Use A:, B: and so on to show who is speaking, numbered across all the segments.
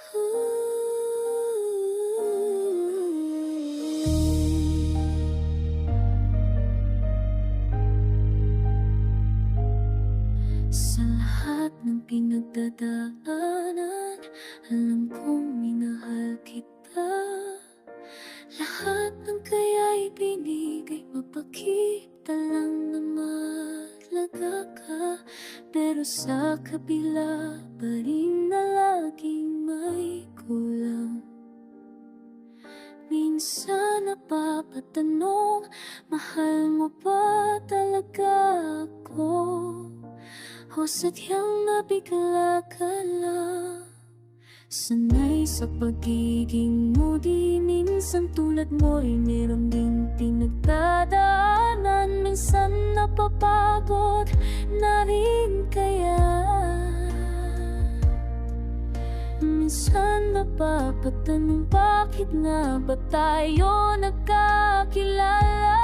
A: Sa lahat ng pinagdadaanan, alam kong minahal kita. Lahat ng kaya'y binigay, mapakita lang na mahalaga ka. Pero sa kabila pa rin na laging may kulang. Minsan napapatanong, mahal mo ba talaga ako? O sadyang nabigla ka lang? Sanay sa pagiging moody, minsan tulad mo'y meron ding pinagdadaanan. Minsan napapagod na rin kaya. Minsan napapatanong, bakit nga ba tayo nagkakilala?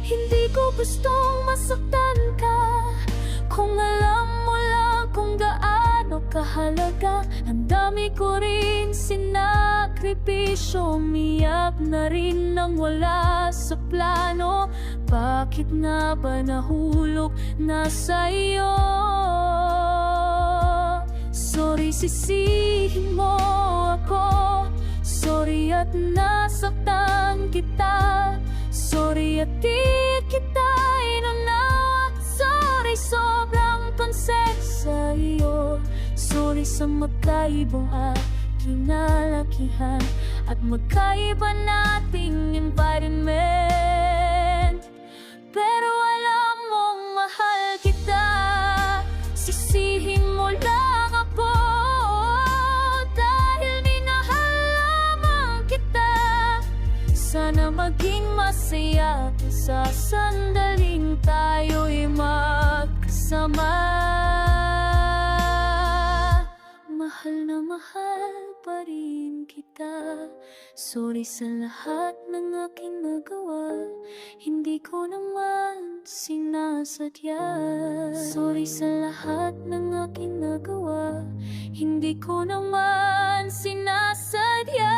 A: Hindi ko gustong masaktan ka, kung alam mo lang kung gaano kahalaga. Ang dami ko rin sinakripisyo, umiyak na rin nang wala sa plano. Bakit nga ba nahulog na sa'yo? Sorry, sisihin mo ako. Sorry at nasaktan kita. Sorry at di kita inunawa. Sorry, sobrang pansin sa iyo. Sorry sa magkaibang kinalakihan at magkaiba nating environment. Pero alam mong mahal kita, sisihin mo lang ako. Dahil minahal lamang kita, sana maging masaya sa sandaling tayo'y magkasama. Mahal na mahal pa rin kita. Sorry sa lahat ng aking nagawa, hindi ko naman sinasadya. Sorry sa lahat ng aking nagawa, hindi ko naman sinasadya.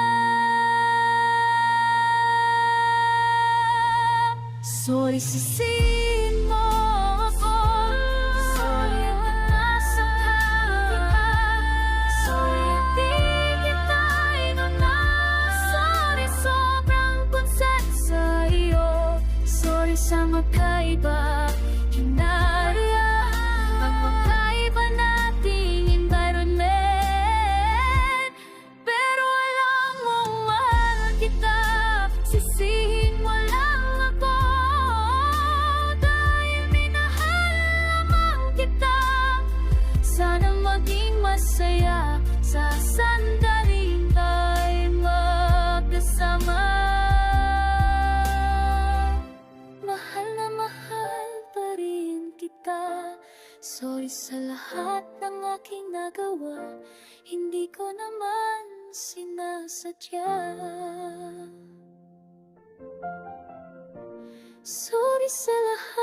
A: Sorry, sisihin mo ako. Sorry at nasaktan kita. Sorry at di kita inunawa. Sorry, sobrang pansin sa iyo. Sorry sa magkaiba kinarya, ang magkaiba nating environment. Pero alam mong mahal kita, sisihin mo lang ako. Sana maging masaya sa sandaling tayo'y magkasama. Mahal na mahal pa rin kita. Sorry sa lahat ng aking nagawa, hindi ko naman sinasadya. Sorry sa lahat